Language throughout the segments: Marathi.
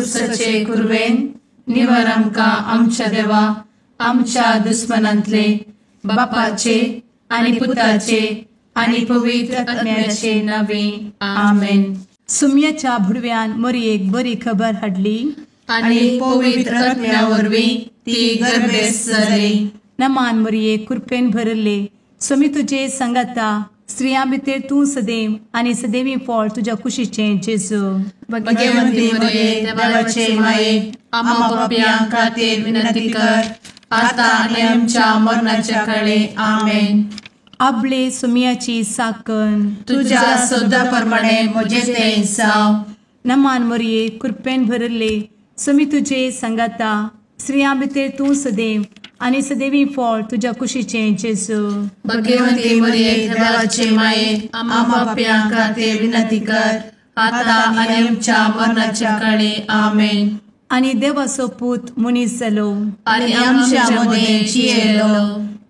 खुर्सचे कुर्वेन निवार आमकां आमच्या देवा आमच्या दुस्मनांतले बापाचे आनी पुताचे आनी पवित्र आत्म्याचे नावे आमेन. सुम्याच्या भुरव्यान मरियेक बरी खबर हाडली आनी पवित्र आत्म्या वरवीं ती गर्भेस जाली. नमान मरिये कृपेन भरले स्वामी तुजे संगाता स्त्रियां भितर तूं सदैव आनी सदैवी फळ तुज्या कुशीचे जेजू. भगवंती मरिये देवाचे माये आम्हा पाप्यां खातीर विनंती कर आता आनी आमच्या मरणाच्या काळी आमेन. आपले सुम्याची साकण तुझ्या सोदा प्रमाणे म्हजे ते जाव. नमान मरिये कृपेन भरले स्वामी तुजे संगाता स्त्रियां भितर तूं सदैव आनी सदैवी फळ तुज्या कुशीचे जेजू. भगवंती मरिये देवाचे माये आम्हा पाप्यां खातीर विनंती कर आता आनी आमच्या मरणाच्या काळी आमेन. आनी देवाचो पूत मनीस जालो आनी आमच्या मदीं जियेलो.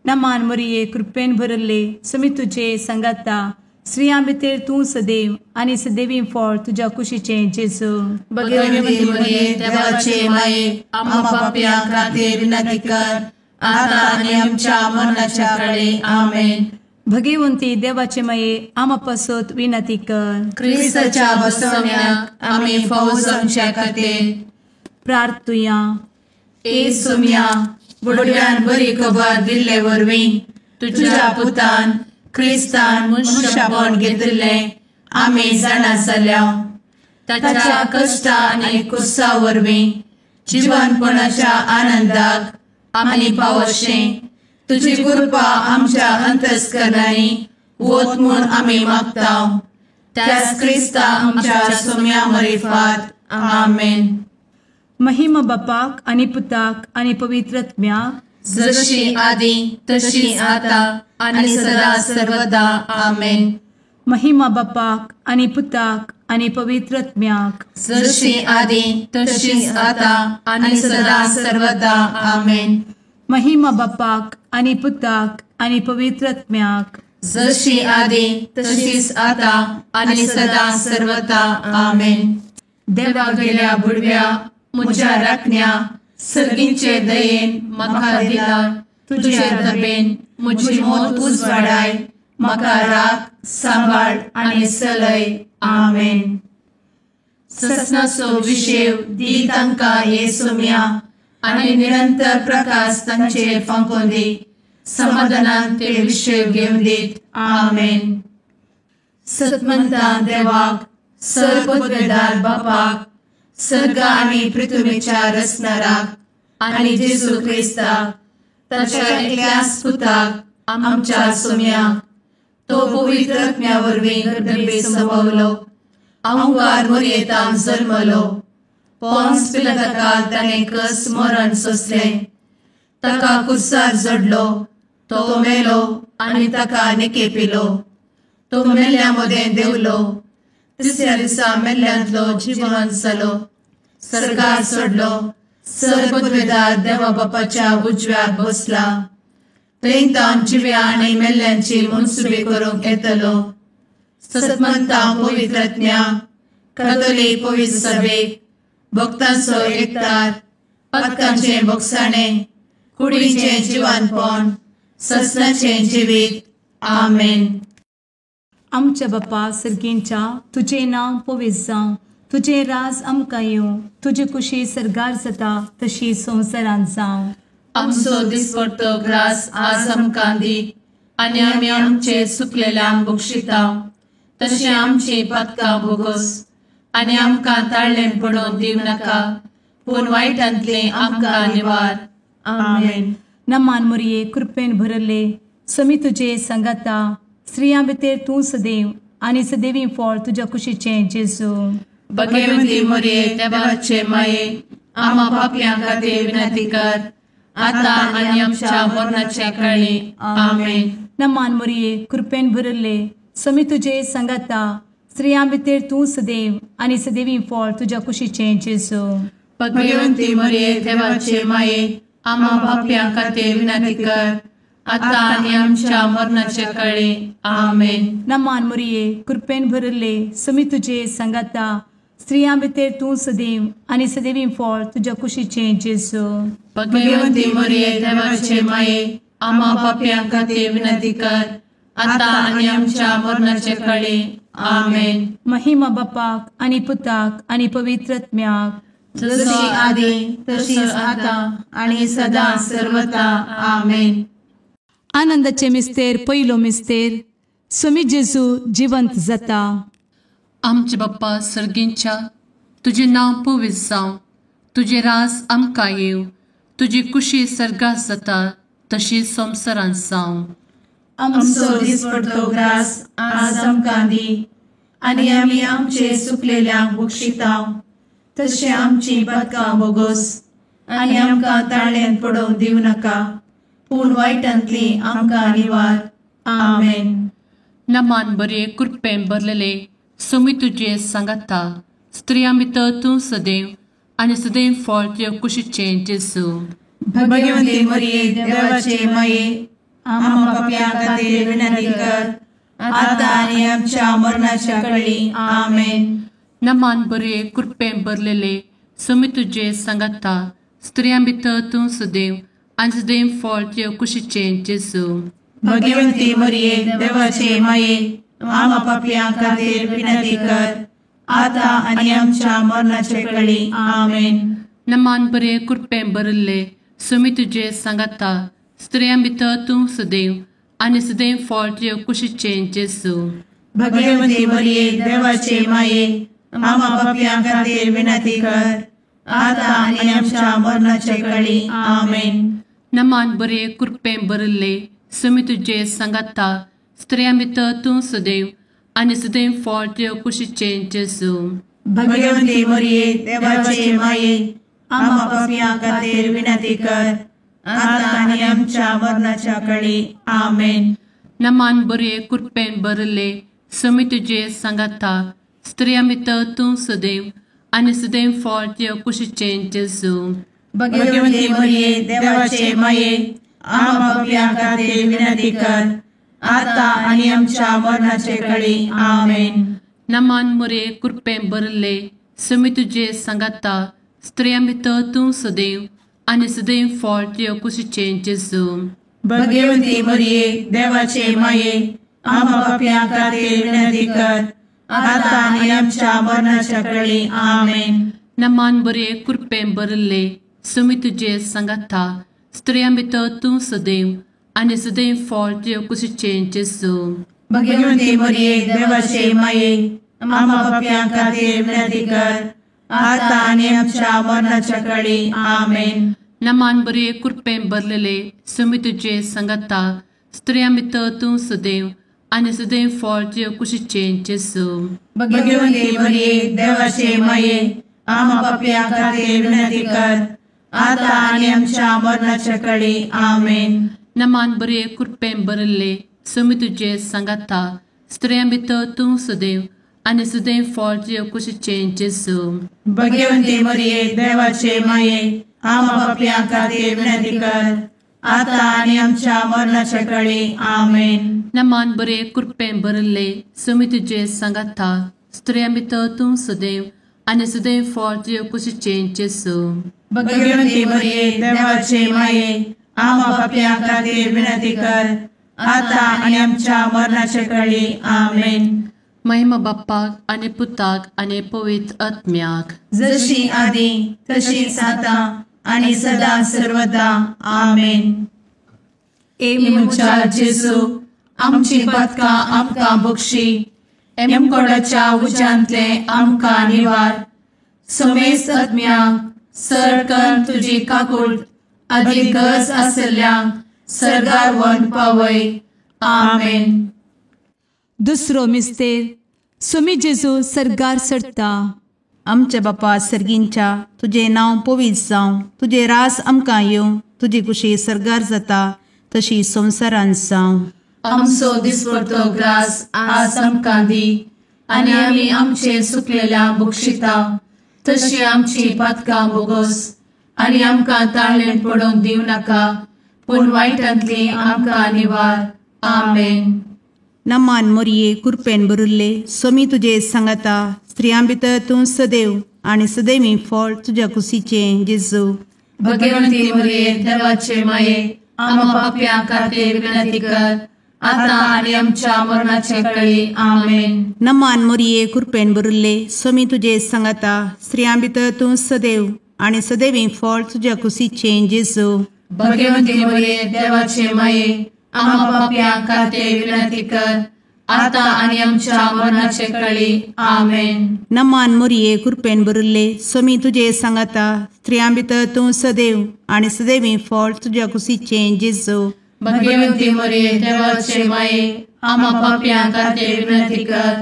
नमान मरिये कृपेन भरले स्वामी तुजे संगाता स्त्रियां भितर तूं सदैव आनी सदैवी फळ तुज्या कुशीचे जेजू. भगवंती मरिये देवाचे माये आम्हा पाप्यां खातीर विनंती कर आता आनी आमच्या मरणाच्या काळी आमेन. भगवंती देवाचे माये आमा पासत विनंती कर. क्रिस्ताच्या बसवण्याक आमी फावो जावचे खातीर प्रार्थुया. ए सुम्या बुडव्यान बरी खबर दिल्ले वरवीं तुज्या पुतान क्रिस्तान मनशापण घेतिल्ले आमी जाणा जाल्या. ताच्या कश्टा आनी कुर्सा वरवीं जिवनपणाच्या आनंदाक आमी पावशें तुजी कृपा आमच्या अंतस्करणांनी वत म्हूण आमी मागता. त्याच क्रिस्ता आमच्या सुम्या मरिफात आमेन. महिमा बापाक आनी पुताक आनी पवित्र आत्म्याक जशी आदी तशी आता आनी सदा सर्वदा आमेन. महिमा बापाक आनी पुताक आनी पवित्र आत्म्याक जशी आदी तशी आता आनी सदा सर्वदा आमेन. महिमा बापाक आनी पुताक आनी पवित्र आत्म्याक जशी आदी तशीच आता आनी सदा सर्वदा आमेन. देवा गेल्या बुडव्या म्हज्या राखण्या सर्गींचे दयेन म्हाका दिला तुजे दबेन म्हजी मोत उजवाडाय म्हाका राख सांबाळ आनी चलय आमेन. ससनाचो विशेव दी तांकां ये सुम्या आनी निरंतर प्रकाश तांचेर फांकून दी. समाधानान ते विशेव घेवन दीत आमेन. सतमंता देवाक सर्वपदवेदार बापाक सर्ग आनी पृथ्वीच्या रचणाराक आनी जेजू क्रिस्ताक ताच्या एकल्याच पुताक आमच्या सुम्याक तो पवित्र आत्म्या वरवीं गर्भे संभवलो. अंगार मरियेंतान जल्मलो. पोन्स पिलाताकाल ताणें कस मरण सोंसलें. ताका कुर्सार जडलो. तो मेलो आनी ताका निकेपिलो. तो मेल्ल्या मदें देंवलो. तिसऱ्या दिसा मेल्ल्यांतलो जिवंत जालो. सर्गार चडलो. सर्वपदवेदार देवा बापाच्या उजव्याक बसला. थंयतान जिव्या आनी मेल्ल्यांची मनसुबी करूंक येतलो. सतमंता पवित्र आत्म्या कातोलीक पवित्र सभेक भक्तांचो एकठार पातकांचे भोगसाणें कुडीचें जिवनपण ससनाचें जिवीत आमेन. आमच्या बापा सर्गींच्या तुझे नांव पवित्र जावं. तुझे राज आमकां येवं. तुजी कुशी सर्गार जाता तशी संवसारांत जावं. आमचो दिसपडटो ग्रास आज आमकां दी आनी आमी आमचे चुकलेल्यांक बक्षिता. तशें आमची पातकां भोगोस आनी आमकां ताळ्ळें पडोवन दिव नाका पूण वायटांतलें आमकां निवार आमेन. नमान मरिये कृपेन भरले स्वामी तुजे संगाता स्त्रियां भितर तूं सदैव आनी सदैवी फळ तुज्या कुशीचें जेजू. भगवंती मरिये देवाचे माये आम्हा पाप्यां खातीर विनंती कर आता आनी आमच्या मरणाच्या काळी आमेन. नमान मरिये कृपेन भरले स्वामी तुजे संगाता स्त्रियां भितर तूं सदैव आनी सदैवी फळ तुज्या कुशीचें जेजू. भगवंती मरिये देवाचे माये आम्हा पाप्यां खातीर विनंती कर आता आनी आमच्या मरणाच्या काळी आमेन. नमान मरिये कृपेन भरले स्वामी तुजे संगाता स्त्रियां भितर तूं सदैव आनी सदैवी फळ तुज्या कुशीचें जेजू. भाग्यवंती मरिये देवाचे माये, आम्हा पाप्यां खातीर विनंती कर, आता आनी आमच्या मरणाचे काळी. आमेन. महिमा बापाक आनी पुताक आनी पवित्रत्म्याक, जशी आदी तशीच आता आणि सदा सर्वदा. आमेन. आनंदाचे मिस्तेर पयलो मिस्तेर, स्वामी जेजू जिवंत जाता. आमचे बाप्पा सर्गींच्या, तुझे नाव पवित्र जावं, तुझे रास आमकां येव, तुजी कुशी सर्गात जाता तशी संवसारांत जावं. आमचो दिसपडटो ग्रास आज आमकां दी, आनी आमी आमचे चुकलेल्यांक बक्षितांव, तशें आमची पातकां बोगोस आनी आमकां ताळ्यान पडोवंक दिवं नाका, पूण वायटांतली आमकां निवार. आमेन. नमान बरे कृपेन भरलेले सोमी तुझे सांगाता, स्त्रियां भितर तूं सदैव आनी सदैव फळ तुज्या कुशीचें जेजू. भाग्यवंती मरिये देवाचे माये, आम्हा पाप्यां खातीर विनंती कर, आता आनी आमच्या मरणाच्या काळी. आमेन. नमान बरे कृपेन भरलेले सोमी तुझे सांगाता, स्त्रियां भितर तूं सदैव आनी सदैव फळ तुज्या कुशीचें जेजू. भाग्यवंती मरिये देवाचे माये, आम्हा पाप्यां खातीर विनंती कर, आता आनी आमच्या मरणाचे काळी. आमेन. नमान बरे कृपेन भरले सोमी तुझे सांगाता, स्त्रियां भितर तूं सदैव आनी सदैव फळ तुज्या कुशीचें जेजू. भाग्यवंती मरिये देवाचे माये, आम्हा पाप्यां खातीर विनंती कर, आता आनी आमच्या मरणाचे काळी. आमेन. नमान बरे कृपेन भरले सोमी तुझे सांगाता, स्त्रियां भितर तूं सदैव आनी सदैव फळ तुज्या कुशीचें जेजू. भाग्यवंती मरिये देवाचे माये, आम्हा पाप्यां खातीर विनंती कर, आता आनी आमच्या मरणाच्या काळी. आमेन. नमान बरे कृपेन भरले सोमी तुझे सांगाता, स्त्रियां भितर तूं सदैव आनी सदैव फळ तुज्या कुशीचें जेजू. भाग्यवंती मरिये देवाचे माये, आम्हा पाप्यां खातीर विनंती कर, आता आनी आमच्या मरणाचे काळी. आमेन. नमान बरे कृपेन भरले सोमी तुझे सांगाता, स्त्रियां भितर तूं सदैव आनी सदैव फळ तुज्या कुशीचें जेजू. भाग्यवंती मरिये देवाचे माये, आम्हा पाप्यां खातीर विनंती कर, आता आनी आमच्या मरणाच्या काळी. आमेन. नमान बरे कृपेन भरले सोमी तुझे सांगाता, स्त्रियां भितर तूं सदैव आनी सदैव फळ तुज्या कुशीचें जेजू. भाग्यवंती मरिये देवाचे माये, आम्हा पाप्यां खातीर विनंती कर, आता आनी आमच्या मरणाच्या काळी. आमेन. नमान बरे कृपेन भरलेले सोमी तुझे सांगाता, स्त्रियां भितर तूं सदैव आनी सदैव फळ तुज्या कुशीचें जेजू. भाग्यवंती मरिये देवाचे माये, आम्हा पाप्यां खातीर विनंती कर, आता आनी आमच्या मरणाच्या काळी. आमेन. नमान बरे कृपेन भरले सोमी तुझे सांगाता, स्त्रियां भितर तूं सदैव आनी सदैव फळ तुज्या कुशीचें जेजू. भाग्यवंती मरिये देवाचे माये, आम्हा पाप्यां खातीर विनंती कर, आता आनी आमच्या मरणाच्या काळी. आमेन. नमान बरे कृपेन भरले सोमी तुझे सांगाता, स्त्रियां भितर तूं सदैव आनी सदैव फळ तुज्या कुशीचें जेजू. भाग्यवंती मरिये देवाचे माये, आम्हा पाप्यां खातीर विनंती कर, आता आनी आमच्या मरणाच्या काळी. आमेन. महिमा बाप्पाक आनी पुताक आनी पवित्र आत्म्याक, जशी आदी तशीच आता आनी सदा सर्वदा. आमेन. मुचा जेजू, आमची पातकां आमकां बक्षी, एमकोडाच्या उज्यांतले आमकां निवार. समेस्त आत्म्यांक सडकन तुजी काकूट, अधिक गरज आसल्ल्यांक सर्गार व्हरून पावय. आमेन. दुसरो मिस्तेर, स्वामी जेजू सर्गार सरता. आमच्या बापा सर्गींच्या, तुझे नाव पवित्र जावं, तुझे रास आमकां येवं, तुजी कुशी सर्गार जाता तशी संवसारांत जावं. आमचो दिसपडटो ग्रास आज आमकां दी, आनी आमी आमचे चुकलेल्यांक बक्षितांव, तशी आमची पातकां बोगोस आनी आमकां ताळ्यान पडोवंक दिवं नाका, पूण वायटांतली आमकां निवार. आमेन. नमान मोरये कृपेन बरुल्ले सोमी तुझे सांगाता स्त्रियां भितर तूं सदैव आणि सदैवी फळ तुझ्या कुशीचे जेजू. भगवंती मरिये देवाचे माये आम्हा पाप्या खातीर विनंती कर आता आणि आमच्या मरणाचे वेळी आमेन. नमान मोरये कृपेन बरुल्ले सोमी तुझे सांगाता स्त्रियां भितर तूं सदैव आणि सदैवी फळ तुझ्या कुशीचे जेजू. भगवंती मरिये देवाचे माये आम्हा पाप्या खातीर विनंती कर आता आणि आमच्या मरणाचे वेळी आमेन. नमान मोरये कृपेन बरुल्ले सोमी तुझे सांगाता स्त्रियां भितर तूं सदैव आणि सदैवी फळ तुझ्या कुशीचे जेजू. भगवंती मरिये देवाचे माये आम्हा पाप्या खातीर विनंती कर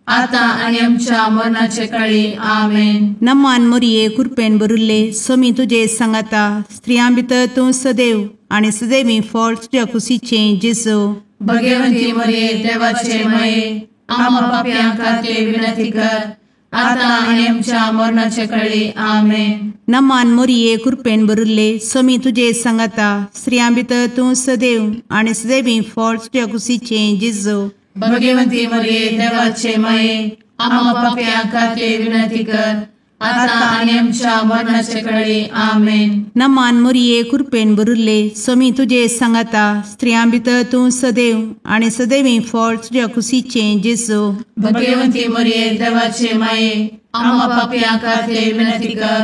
आता आणि आमच्या मरणाचे वेळी आमेन. नमान मोरये कृपेन बरुल्ले सोमी तुझे सांगाता स्त्रियां भितर तूं सदैव आणि सदैवी फळ तुझ्या कुशीचे जेजू. भगवंती मरिये देवाचे माये आम्हा पाप्या खातीर विनंती कर आता आणि आमच्या मरणाचे वेळी आमेन. नमान मोरये कृपेन बरुल्ले सोमी तुझे सांगाता स्त्रियां भितर तूं सदैव आणि सदैवी फळ तुझ्या कुशीचे जेजू. भगवंती मरिये देवाचे माये आम्हा पाप्या खातीर विनंती कर आता आणि आमच्या मरणाचे वेळी आमेन. नमान मोरये कृपेन बरुल्ले सोमी तुझे सांगाता स्त्रियां भितर तूं सदैव आणि सदैवी फळ तुझ्या कुशीचे जेजू. भगवंती मरिये देवाचे माये आम्हा पाप्या खातीर विनंती कर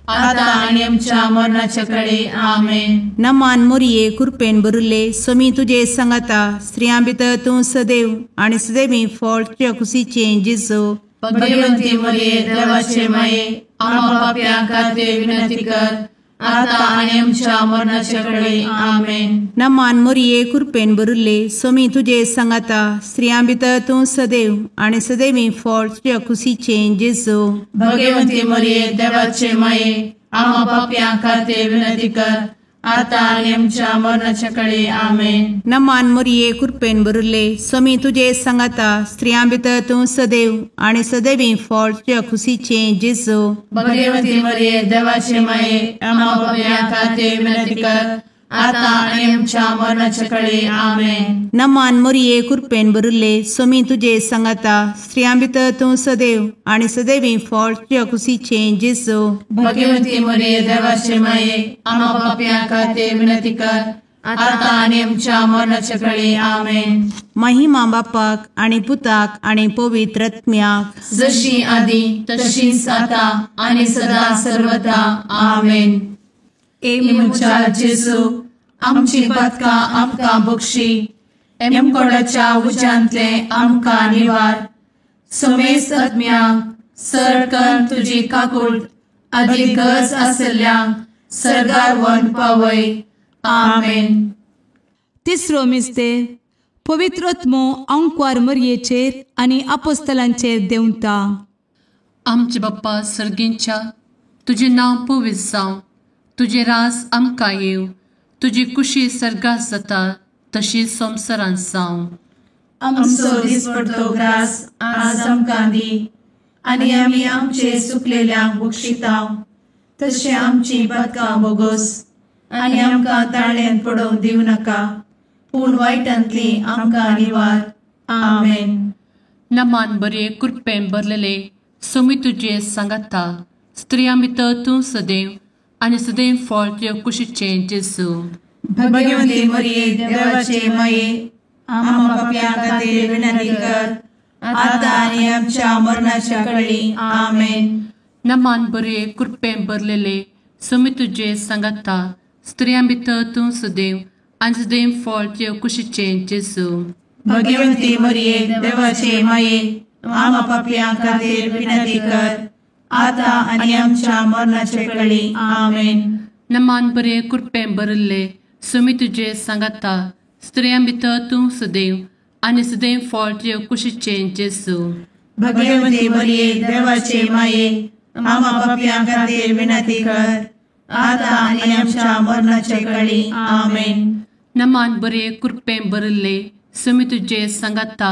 आता आणि आमच्या मरणाचे वेळी आमेन. नमान मोरये कृपेन बरुल्ले सोमी तुझे सांगाता स्त्रियां भितर तूं सदैव आणि सदैवी फळ तुझ्या कुशीचे जेजू. भगवंती मरिये देवाचे माये आम्हा पाप्या खातीर विनंती कर आता आणि आमच्या मरणाचे वेळी आमेन. नमान मोरये कृपेन बरुल्ले सोमी तुझे सांगाता स्त्रियां भितर तूं सदैव आणि सदैवी फळ तुझ्या कुशीचे जेजू. भगवंती मरिये देवाचे माये आम्हा पाप्या खातीर विनंती कर आता आणि आमच्या मरणाचे वेळी आमेन. नमान मोरये कृपेन बरुल्ले सोमी तुझे सांगाता स्त्रियां भितर तूं सदैव आणि सदैवी फळ तुझ्या कुशीचे जेजू. भगवंती मरिये देवाचे माये आम्हा पाप्या खातीर विनंती कर आता आणि आमच्या मरणाचे वेळी आमेन. नमान मोरये कृपेन बरुल्ले सोमी तुझे सांगाता स्त्रियां भितर तूं सदैव आणि सदैवी फळ तुझ्या कुशीचे जेजू. भगवंती मरिये देवाचे माये आम्हा पाप्या खातीर विनंती कर आता आणि आमच्या मरणाचे वेळी आमेन. महिमा बापाक आणि पुताक आणि पवित्र आत्म्याक जशी आधी तशीच आता आणि सदा सर्वदा आमेन. मुच्या जेजू आमची पदका आमकां बक्षी एमकोडाच्या उज्यांतले आमकां निवार. समेस आत्म्यांक सरकन तुजी काकूट अधिक गरज आसल्ल्यांक सरगार वन पावय. आमेन. तिसरो मिस्तेर पवित्रत्मो अंकवार मरयेचेर आनी आपोस्तलांचेर देंवता. आमचे बाप्पा सर्गींच्या तुझे नांव पवित्र जावं, तुझे राज आमकां येव, तुजी कुशी सर्गात जाता तशी संवसारांत जावं. आमचो दिसपडटो ग्रास आज आमकां दी आनी आमी आमचे चुकलेल्यांक बक्षितांव. तशें आमची पदकां बोगोस आनी आमकां ताळ्यान पडोवंक दिवं नाका पूण वायटांतली आमकां निवार. आमेन. नमान बरे कृपेन भरलेले सोमी तुझे सांगाता स्त्रियां भितर तूं सदैव आणि सदैव फळ तुझ्या कुशीचे जेजू. भगवंती मरिये देवाचे माये आम्हा पाप्यां खातीर विनंती कर आता आणि आमच्या मरणाच्या वेळी. आमेन. नमान बरे कृपेन भरलेले सोमी तुझे सांगाता स्त्रियां भितर तूं सदैव आणि सदैव फळ तुझ्या कुशीचे जेजू. भगवंती मरिये देवाचे माये आम्हा पाप्यां खातीर विनंती कर आता आणि आमच्या मरणाचे वेळी. आमेन. नमान बरे कृपेन भरले सोमी तुझे सांगाता स्त्रियां भितर तूं सदैव आणि सदैव फळ तुझ्या कुशीचे जेजू. भगवंती मरिये देवाचे माये आम्हा पाप्यां खातीर विनंती कर आता आणि आमच्या मरणाचे वेळी. आमेन. नमान बरे कृपेन भरले सोमी तुझे सांगाता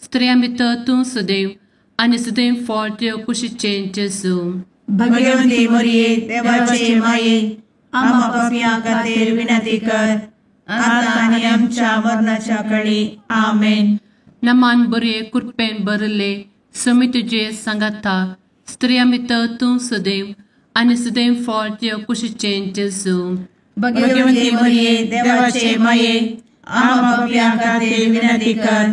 स्त्रियां भितर तूं सदैव आणि सदैव फळ तुझ्या कुशीचे जेजू. भगवंती मरिये देवाचे माये आम्हा पाप्यां खातीर विनंती कर आता आणि आमच्या मरणाच्या वेळी. आमेन. नमान बरे कृपेन भरले समी तुझे सांगाता स्त्रिया भितर तूं सदैव आनी सदैव फळ तुझ्या कुशीचें जेजू. भगवती मरिये देवाचे माये आम्हा पापियां खातीर विनंती कर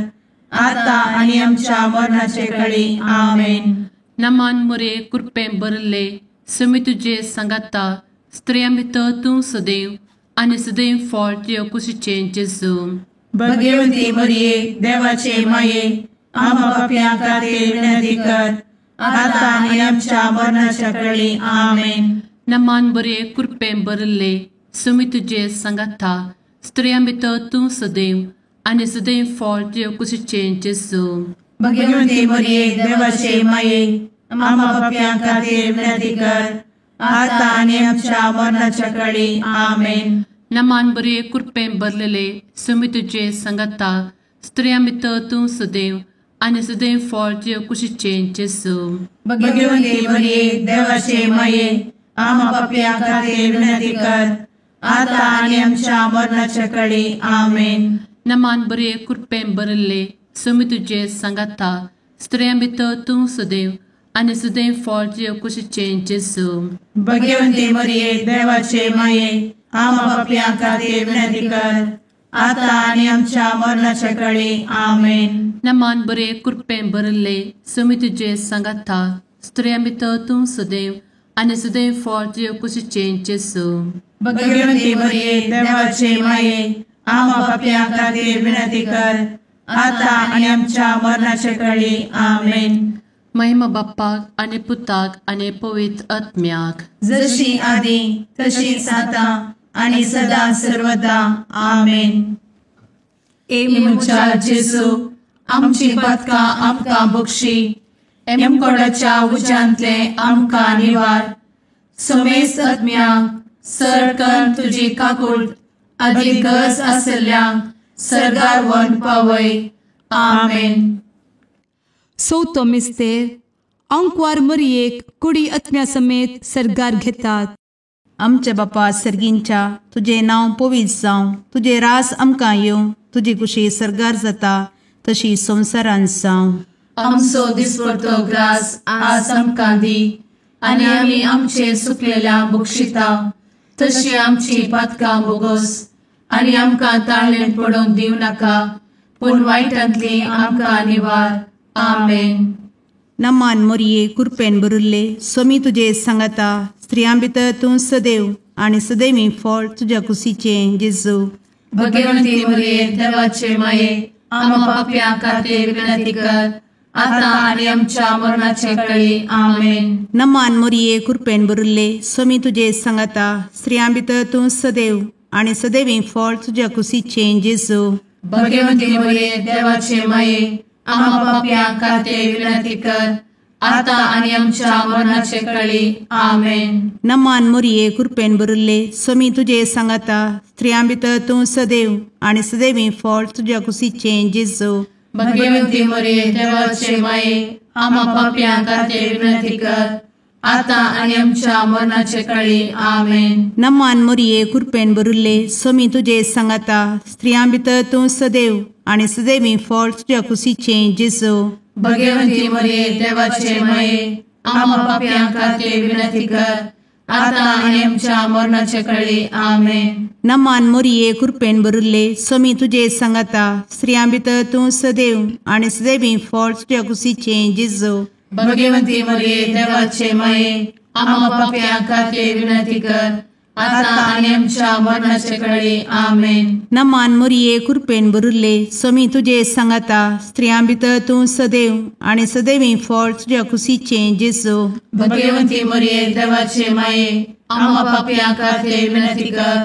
आता आणि आमच्या मरणाचे काळी आमेन. नमान बरे कृपेन भरले समी तुझे सांगाता स्त्रिया भितर तूं सदैव आनी सदैव फळ तुझ्या कुशीचें जेजू. भगवती मरिये देवाचे माये आम्हा पापियां खातीर विनंती कर आता आणि आमच्या मरणाच्या काळी आमेन. नमान बरे कृपेन भरले समी तुझे सांगाता स्त्रिया भितर तूं सदैव आनी सदैव फळ तुझ्या कुशीचें जेजू. भगवती मरिये देवाचे माये आम्हा पापियां खातीर विनंती कर आता आणि आमच्या मरणाच्या काळी आमेन. नमान बरे कृपेन भरलेले समी तुझे सांगाता स्त्रिया भितर तूं सदैव आनी सदैव फळ तुझ्या कुशीचें जेजू. भगवती मरिये देवाचे माये आम्हा पापियां खातीर विनंती कर आता आणि आमच्या मरणाच्या काळी आमेन. नमान बरे कृपेन भरले समी तुझे सांगाता स्त्रिया भितर तूं सदैव आनी सदैव फळ तुझ्या कुशीचें जेजू. भगवती मरिये देवाचे माये आम्हा पापियां खातीर विनंती कर आता आणि आमच्या मरणाच्या काळी आमेन. नमान बरे कृपेन भरले समी तुझे सांगाता स्त्रिया भितर तूं सदैव आनी सदैव फळ तुझ्या कुशीचें जेजू. भगवती मरिये देवाचे माये आम्हा पापियां खातीर विनंती कर आता आणि आमच्या मरणाच्या काळी आमेन. महिमा बाप्पाक आनी पुताक आनी पवित्र आत्म्याक जशी आदी तशीच आता आणि सदा सर्वदा आमेन. मुचा जेजू आमची पदकां आमकां बक्षी एमकोडाच्या उज्यांतले आमकां निवार. सोमेस आत्म्याक सरकन तुजी काकूट अधिक गरज आसल्यांक सरगार वन पावय. आमेन. चवथो मिस्तेर अंकवार मरियेक कुडी आत्म्या समेत सरगार घेतात. आमच्या बापा सर्गींच्या तुझे नांव पवित्र जावं, तुझे रास आमकां येवं, तुजी कुशी सरगार जाता तशी संवसारांत जावं. आमचो दिसपडटो ग्रास आज आमकां दी आनी आमी आमचे सुकलेल्यांक बक्षिता तशी आमची पदकां बोगोस आनी आमकां ताळ्ळेन पडोवन दिव नाका पूण वायटांतली आमकां निवार. आमेन. नमान मोरये कृपेन भरुल्ले सोमी तुजे सांगाता स्त्रियां भितर तूं सदैव आनी सदैवी फळ तुज्या कुशीचें जेजू. भगवंती मरिये देवाचे माये आम्हा पापियां खातीर विनंती कर आता आणि आमच्या मरणाचे काळी. आमेन. नमान मोरये कृपेन भरुल्ले सोमी तुजे सांगाता स्त्रियां भितर तूं सदैव आनी सदैवी फळ तुज्या कुशीचें जेजू. भगवंती मरिये देवाचे माये आम्हा पापियां खातीर विनंती कर आता आणि आमच्या मरणाचे काळी. आमेन. नमान मोरये कृपेन भरुल्ले सोमी तुजे सांगाता स्त्रियां भितर तूं सदैव आनी सदैवी फळ तुज्या कुशीचें जेजू. भगवंती मरिये देवाचे माये आम्हा पापियां खातीर विनंती कर आता आणि आमच्या मरणाचे काळी. आमेन. नमान मोरये कृपेन भरुल्ले सोमी तुजे सांगाता स्त्रियां भितर तूं सदैव आनी सदैवी फळ तुज्या कुशीचें जेजू. भगवंती मरिये देवाचे माये आम्हा पापियां खातीर विनंती कर आता आणि आमच्या मरणाचे काळी. आमेन. नमान मोरये कृपेन भरुल्ले सोमी तुजे सांगाता स्त्रियां भितर तूं सदैव आनी सदैवी फळ तुज्या कुशीचें जेजू. भगवंती मरिये देवाचे माये आम्हा पापियां खातीर विनंती कर आता आणि आमच्या मरणाचे काळी. आमेन. नमान मोरये कृपेन भरुल्ले सोमी तुजे सांगाता स्त्रियां भितर तूं सदैव आनी सदैवी फळ तुज्या कुशीचें जेजू. भगवंती मरिये देवाचे माये आम्हा पापियां खातीर विनंती कर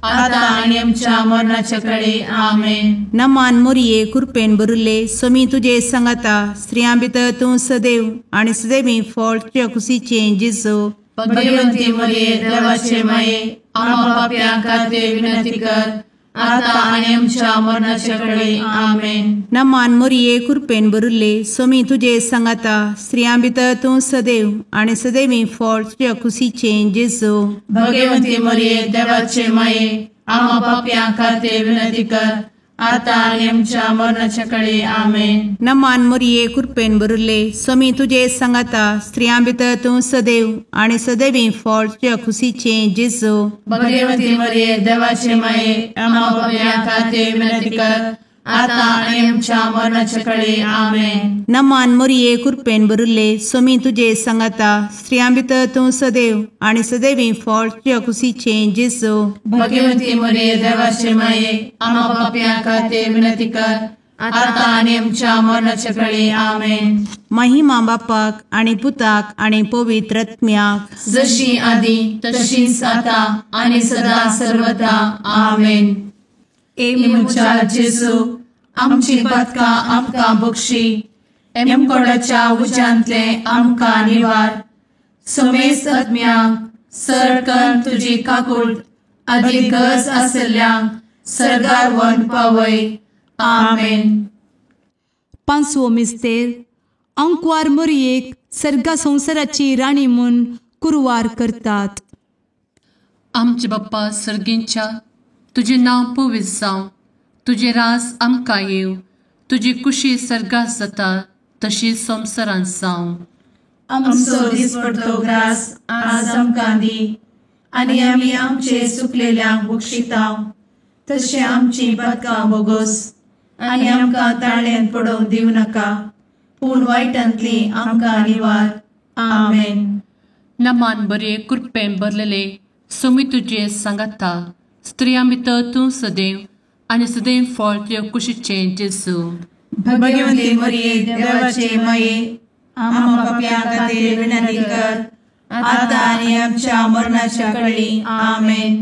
आता आणि आमच्या मरणाच्या काळी. आमेन. नमान मोरये कृपेन भरुल्ले सोमी तुजे सांगाता स्त्रियां भितर तूं सदैव आनी सदैवी फळ तुज्या कुशीचें जेजू. भगवंती मरिये देवाचे माये आम्हा पापियां खातीर विनंती कर आता आणि आमच्या मरणाच्या काळी. आमेन. नमान मोरये कृपेन भरुल्ले सोमी तुजे सांगाता स्त्रियां भितर तूं सदैव आनी सदैवी फळ तुज्या कुशीचें जेजू. भगवंती मरिये देवाचे माये आम्हा पापियां खातीर विनंती कर आता आणि आमच्या मरणाच्या काळी आमेन. नमान मोरये कृपेन बरुल्ले स्वामी तुझे सांगाता स्त्रियां भितर तूं सदैव आणि सदैवी फळ तुझ्या खुशीचे जेजू. भगवती मरिये देवाचे माये आम्हा पाप्यां खातीर विनंती कर, आता आणि आमच्या मरणाच्या काळी आमेन. नमान मोरये कृपेन बरुल्ले स्वामी तुझे सांगाता स्त्रियां भितर तूं सदैव आणि सदैवी फळ तुझ्या खुशीचे जेजू. भगवती मरिये देवाचे माये आम्हा पाप्यां खातीर विनंती कर, आता आणि आमच्या मरणाच्या काळी आमेन. महिमा बापाक आणि पुताक आणि पवित्र आत्म्याक, जशी आधी तशीच आता आणि सदा सर्वदा आमेन. ए मुचा जेजू, आमची पदकां आमकां बक्षी, एमकोडाच्या उज्यांतले आमकां निवार. समेस्त आत्म्यांक सरकन तुजी काकूट अधिक गरज आसल्ल्यांक सरगार वन पावय. आमेन. पांचवो मिस्तेर अंकवार मोरयेक सर्गा संवसाराची राणी म्हूण कुरवार करतात. आमचे बाप्पा सर्गींच्या तुझे नांव पवित्र जावं, तुझे रास आमकां येव, तुजी कुशी सर्गास जाता तशी संवसारांत जावं. आमचो दिसपडटो ग्रास आज आमकां दी, आनी आमी आमचे चुकलेल्यांक बक्षितांव. तशें आमची पदकां बोगोस आनी आमकां ताळ्यान पडोवंक दिवं नाका, पूण वायटांतली आमकां निवार. आमेन. नमान बरे कृपेन भरलेले सोमी तुझे सांगाता स्त्रियां भितर तूं सदैव आणि सदैव फळ तुझ्या कुशीचे जेजू. भगवती मरिये देवाचे माये आम्हा पाप्यां खातीर विनंती कर, आता आनी आमच्या मरणाच्या काळी आमेन.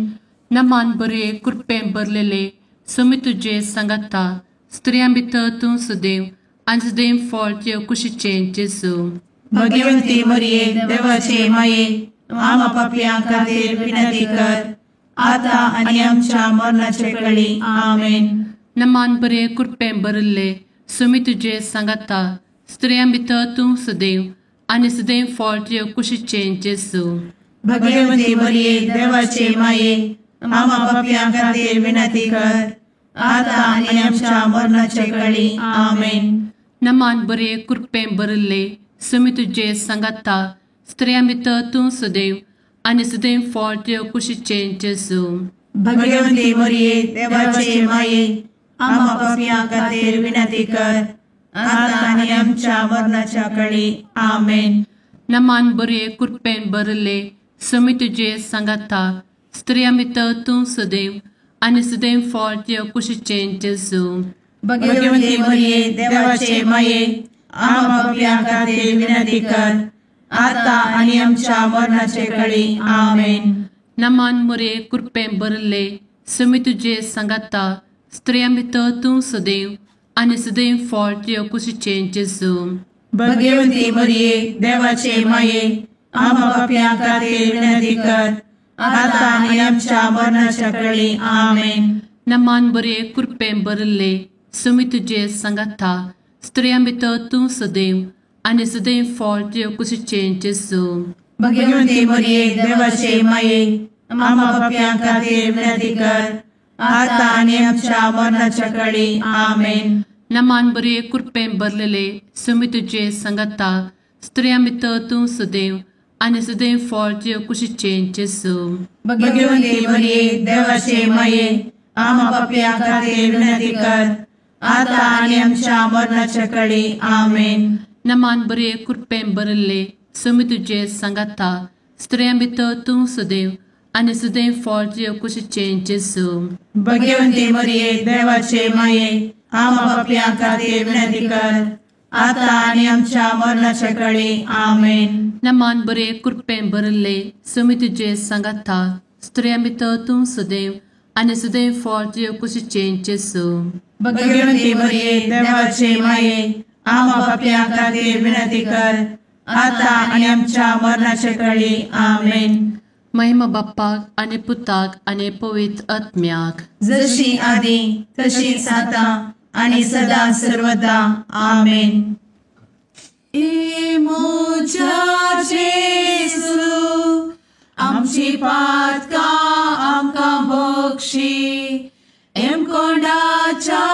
नमान बरे कृपेन भरलेले सोमी तुझे सांगाता स्त्रियां भितर तूं सदैव आणि सदैव फळ तुझ्या कुशीचे जेजू. भगवती मरिये देवाचे माये आम्हा पाप्यां खातीर विनंती कर, आता आनी आमच्या मरणाच्या काळी आमेन. नमान बरे कृपेन भरले सोमी तुझे सांगाता स्त्रियां भितर तूं सदैव आणि सदैव फळ तुझ्या कुशीचे जेजू. भगवती मरिये देवाचे माये आम्हा पाप्यां खातीर विनंती कर, आता आनी आमच्या मरणाच्या काळी आमेन. नमान बरे कृपेन भरले सोमी तुझे सांगाता स्त्रियां भितर तूं सदैव आणि सदैव फळ तुझ्या कुशीचे जेजू. भगवती मरिये देवाचे माये आम्हा पाप्यां खातीर विनंती कर, आता आनी आमच्या मरणाच्या काळी आमेन. नमान बरे कृपेन भरले सोमी तुझे सांगाता स्त्रियां भितर तूं सदैव आणि सदैव फळ तुझ्या कुशीचे जेजू. भगवती मरिये देवाचे माये आम्हा पाप्यां खातीर विनंती कर, आता आनी आमच्या मरणाच्या काळी आमेन. नमान बरे कृपेन भरले सोमी तुझे सांगाता स्त्रियां भितर तूं सदैव आणि सदैव फळ तुझ्या कुशीचे जेजू. भगवती मरिये देवाचे माये आम्हा पाप्यां खातीर विनंती कर, आता आनी आमच्या मरणाच्या काळी आमेन. नमान बरे कृपेन भरले सोमी तुझे सांगाता स्त्रियां भितर तूं सदैव आणि सदैव फळ तुझ्या कुशीचे जेजू. भगवती मरिये देवाचे माये आम्हा पाप्यां खातीर विनंती कर, आता आनी आमच्या मरणाच्या काळी आमेन. नमान बरे कृपेन भरलेले सोमी तुझे सांगाता स्त्रियां भितर तूं सदैव आणि सदैव फळ तुझ्या कुशीचे जेजू. भगवती मरिये देवाचे माये आम्हा पाप्यां खातीर विनंती कर, आता आनी आमच्या मरणाच्या काळी आमेन. नमान बरे कृपेन भरले सोमी तुझे सांगाता स्त्रियां भितर तूं सदैव आणि सदैव फळ तुझ्या कुशीचे जेजू. भगवती मरिये देवाचे माये आम्हा पाप्यां खातीर विनंती कर, आता आनी आमच्या मरणाच्या काळी आमेन. नमान बरे कृपेन भरले सोमी तुझे सांगाता स्त्रियां भितर तूं सदैव आणि सदैव फळ तुझ्या कुशीचे जेजू. भगवती मरिये देवाचे माये आम्हा पाप्यां खातीर विनंती कर, आता आनी आमच्या मरणाच्या काळी आमेन. महिमा बाप्पाक आणि पुताक आणि पवित्र आत्म्याक, जशी आधी तशीच आता आणि सदा सर्वदा आमेन. ए मोजा जेजू आमची पातकां आमकां बक्षी, एम कोंडाच्या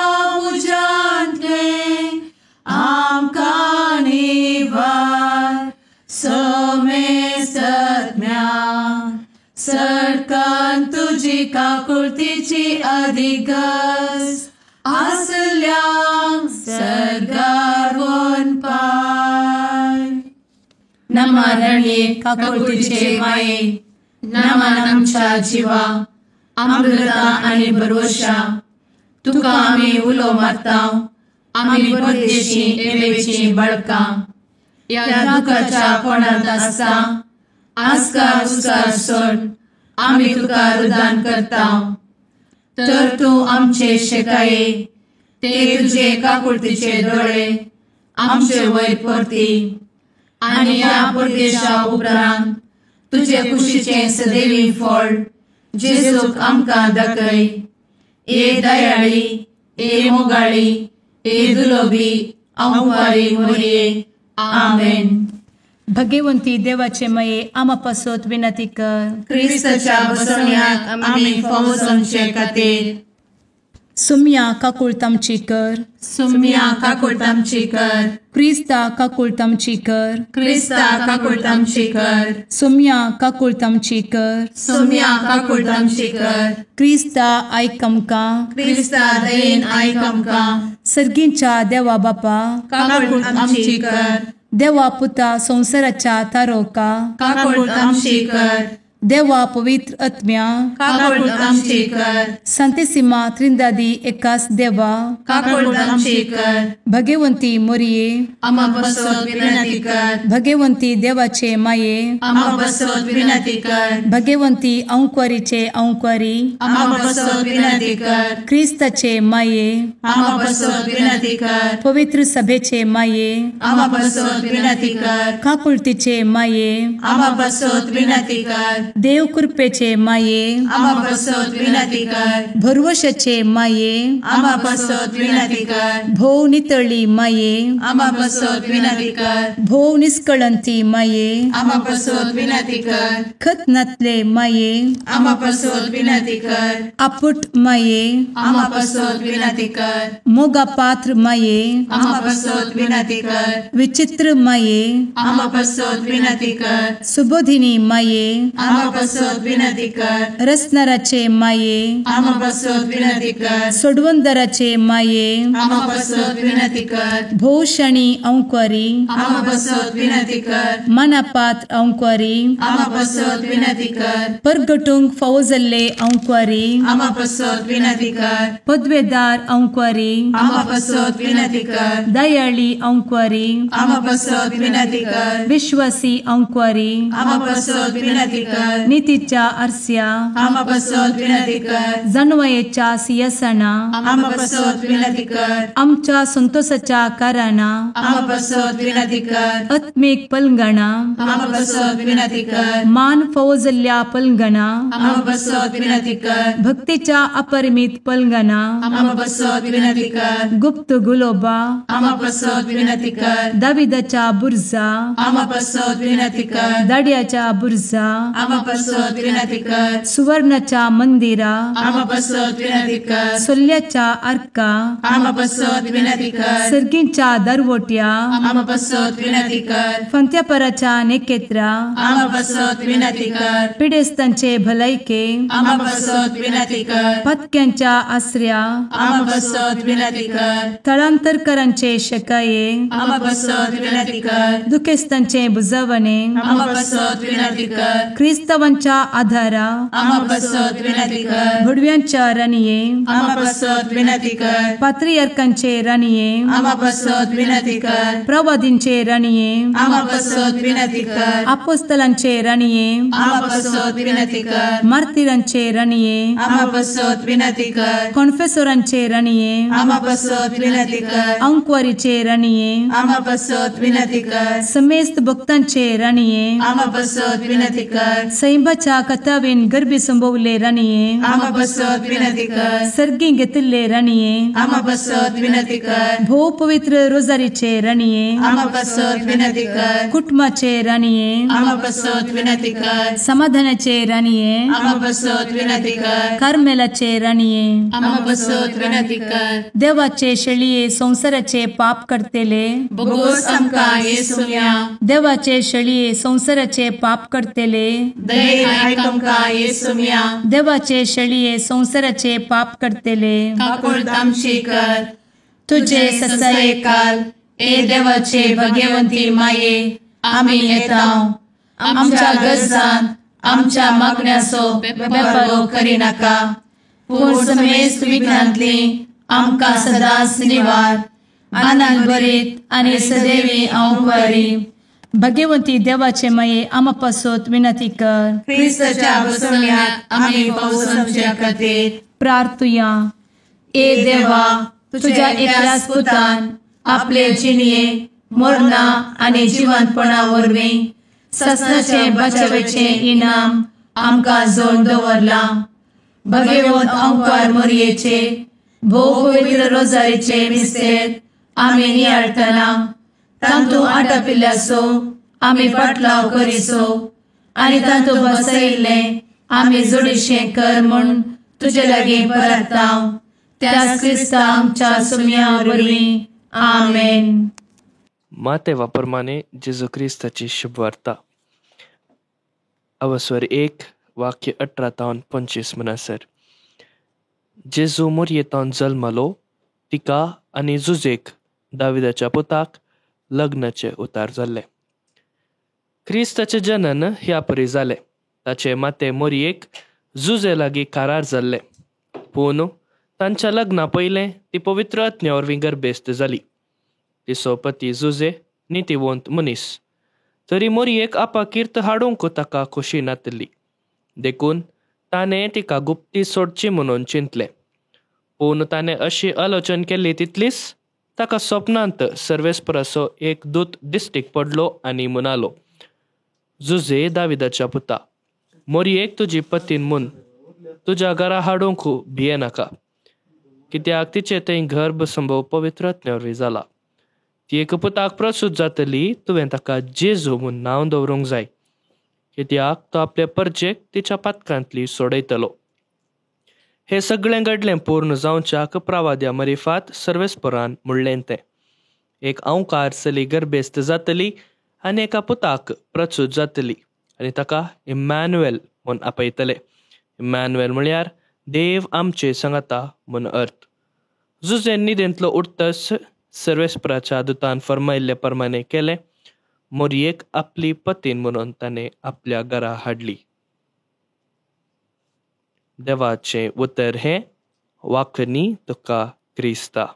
आमची काकुळतीची अधिगस आसल्यांक सरगार वन पाय. नमारणे काकुळतीचे माये नमान आमच्या जिवा अमृता आनी भरवशा तुका आमी उलो मारताव. आमी परदेशी एवेची बळकां या दुखाच्या कोणात आसता आस्कार उस्कार सोड आमी तुका रुदान करताव. तर तूं आमचे शेकाये ते तुझे काकुळतीचे दोळे आमचे वयर परती आनी या परदेशा उपरांत तुझे कुशीचे सदैवी फळ जेजूक आमकां दाखय. ए दयाळी ए मोगाळी ए दुलोबी अंवारी मोरये. आमेन. भगवंती देवाचे मये आमा पासत विनंती कर. क्रिस्ताच्या बसवण्यात आमी फावोसोनचे खातीर सुम्या काकुळतामची कर. सुम्या काकुळतामची कर. क्रिस्ता काकुळतामची कर. क्रिस्ता काकुळतामची कर. सुम्या काकुळतामची कर. सुम्या काकुळतामची कर. क्रिस्ता आयक आमकां. क्रिस्ता दयेन आयक आमकां. सर्गींच्या देवा बापा काकुळतामची कर. देवा पुता संसाराच्या तारोका काकुळतामची कर. देवा पवित्र आत्म्या काकुळतामची कर. संतेसिमा त्रिंदादी एकाच देवा काकुळतामची कर. भगवंती मोरये आमा बसोत विनंती कर. भगवंती देवाचे माये आमा बसोत विनंती कर. भगवंती अंक्वारीचे अंक्वारी आमा बसोत विनंती कर. क्रिस्ताचे माये आमा बसोत विनंती कर. पवित्र सभेचे माये आमा बसोत विनंती कर. काकुळतीचे माये आमा बसोत विनंती कर. देव कृपेचे माये आमा बसोत विनंती कर. भरवशाचे माये आमा बसोत विनंती कर. भोव नितळी माये आमा बसोत विनंती कर. भोव निष्कळंती माये आमा बसोत विनंती कर. खतनातले माये आमा बसोत विनंती कर. आपुट माये आमा बसोत विनंती कर. मोगा पात्र माये आमा बसोत विनंती कर. विचित्र माये आमा बसोत विनंती कर. सुबोधिनी माये आमा बसोत विनंती कर. रसनाराचे माये आमा बसोत विनंती कर. सोडवंदराचे माये आमा बसोत विनंती कर. भोवशणी अंक्वारी आमा बसोत विनंती कर. मनापात्र अंक्वारी आमा बसोत विनंती कर. परगटूंक फावो जाल्ले अंक्वारी आमा बसोत विनंती कर. पदवेदार अंक्वारी आमा बसोत विनंती कर. दयाळी अंक्वारी आमा बसोत विनंती कर. विश्वासी अंक्वारी आमा बसोत विनंती कर. नीतीच्या आरस्या आमा बसोत विनंती कर. जाणवयेच्या सिंहासना आमा बसोत विनंती कर. आमच्या संतोषाच्या काराना आमा बसोत विनंती कर. आत्मिक पलंगणा आमा बसोत विनंती कर. मान फावो जाल्ल्या पलंगणा आमा बसोत विनंती कर. भक्तीच्या अपरिमित पलंगणा आमा बसोत विनंती कर. गुप्त गुलोबा आमा बसोत विनंती कर. दाविदाच्या बुर्जा आमा बसोत विनंती कर. दाड्याच्या बुर्जा आमा बसोत विनंती कर. सुवर्णाच्या मंदिरा आमा बसोत विनंती कर. सोल्ल्याच्या अर्का आमा बसोत विनंती कर. सर्गींच्या दरवोट्या आमा बसोत विनंती कर. फंत्यापराच्या नेकेत्रा आमा बसोत विनंती कर. पिडेस्तांचे भलायके आमा बसोत विनंती कर. पथक्यांच्या आसऱ्या आमा बसोत विनंती कर. स्थळांतरकरांचे शेकाये आमा बसोत विनंती कर. दुखेस्तांचे बुजावणे आमा बसोत विनंती कर. ख्रिस्तवांच्या आधारा आमा बसोत विनंती कर. भुडव्यांच्या रानिये आमा बसोत विनंती कर. पात्रियार्कांचे रानिये आमा बसोत विनंती कर. प्रवादींचे रानिये आमा बसोत विनंती कर. अपोस्तलांचे रानिये आमा बसोत विनंती कर. मार्तिरांचे रानिये आमा बसोत विनंती कर. कॉन्फेसोरांचे रानिये आमा बसोत विनंती कर. अंक्वारीचे रानिये आमा बसोत विनंती कर. समेस्त भक्तांचे रानिये आमा बसोत विनंती कर. सैंबाच्या कथावेन गर्भी संभवले रानिये आमा बसोत विनंती कर. सर्गी घेतले रानिये आमा बसोत विनंती कर. भो पवित्र रोजारीचे रानिये आमा बसोत विनंती कर. कुटुंबाचे रानिये आमा बसोत विनंती कर. समाधानाचे रानिये आमा बसोत विनंती कर. कार्मेलाचे रानिये आमा बसोत विनंती कर. देवाचे शळिये संसाराचे पाप करतेले बोगोस आमकां येसुया. देवाचे शळिये संसाराचे पाप करतेले दयेन आयक आमकां येसू मिया. देवाचे शेळये संवसाराचे पाप करतेले. काकूळट आमची कर. तुझे ससाये काल ए देवाचे भाग्यवंती माये आमी येताव. आमच्या गरजांत आमच्या मागण्याचो बेपागो करी नाका. पूण समेस्त विघ्नांतली आमकां सदांच निवार. आनंद बरीत आनी सदैवी औंकवारी. भाग्यवंती देवाचे माये आमा पासत विनंती कर. क्रिस्ताच्या बसवण्यात आमी पावसाच्या खातीर प्रार्थुया. ए देवा, तुझ्या एकल्याच पुतान आपले जिणये मरणा आनी जिवंतपणा वरवीं ससनाचे बचावेचे इनाम आमकां जोड दवरला. भगवंत औंकार मरयेचे भोव पवित्र रोजारीचे मिस्तेर आमी नियाळटना तांतू आटापिल्ल्याचो आमी फाटलाव करिचो आनी तांतू बसयिल्ले आमी जोडीशें कर म्हूण तुजे लागीं परतांव. त्या क्रिस्ता आमच्या सुम्या वरवीं. आमेन. मातेवा प्रमाणे जेजू क्रिस्ताची शुभ वार्ता. अवस्वर 1 वाक्य 18-25 म्हणसर. जेजू मोरयेतान जल्मलो तिका आनी जुजेक दाविदाच्या पुताक लग्नाचे उतार जाल्ले. क्रिस्ताचे जनन ह्या परी जाले. ताचे माते मोरयेक जुजे लागीं कारार जाल्ले. पूण तांच्या लग्ना पयलें ती पवित्र आत्म्या वरवीं गर्भेस्त जाली. तिचो पती जुजे नितीवंत मनीस. तरी मोरयेक आपाकीर्त हाडूंक ताका खोशी नातली. देखून ताणें तिका गुप्ती सोडची म्हणून चिंतलें. पूण ताणें अशी आलोचन केली तितलीच ताका स्वप्नांत सर्वेस्पराचो एक दूत दिश्टीक पडलो आनी म्हणालो, जुजे दाविदाच्या पुता, मोरयेक तुजी पतीन म्हूण तुज्या घरा हाडूंक भियेनाका. कित्याक तिचे थंय गर्भ संभव पवित्र आत्म्यावरवीं जाला. ती एक पुताक प्रसूत जातली. तुवें ताका जेजू म्हूण नांव दवरूंक जाय. कित्याक तो आपले परजेक तिच्या पातकांतली सोडयतलो. हे सगळें घडलें पूर्ण जावच्याक प्रवाद्या मरिफात सर्वेस्परान म्हणलें तें. एक औंकार चली गर्भेस्त जातली आनी एका पुताक प्रसूत जातली आनी ताका इमॅन्युएल म्हूण आपयतले. इमॅन्युएल म्हळ्यार देव आमचे सांगाता म्हूण अर्थ. जुजेन न्हिदेंतलो उठतस सर्वेस्पराच्या दुतान फर्मायिल्ले प्रमाणे केलें. मोरयेक आपली पतीन म्हणून ताणें आपल्या घरा हाडली. देवाचें उतर हें. वाखणी तुका क्रिस्ता.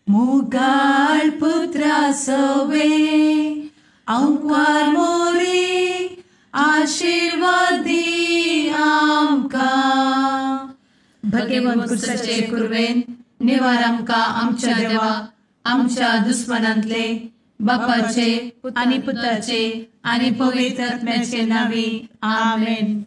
मुगाळ पुत्रा सवे औंकार मोरी आशीर्वाद दी आमकां. भगवंत कुर्साचे कुरवेन निवार आमकां आमच्या देवा आमच्या दुस्मनांतले बापाचे आनी पुताचे आनी पवित्र आत्म्याचे नावी. आमेन.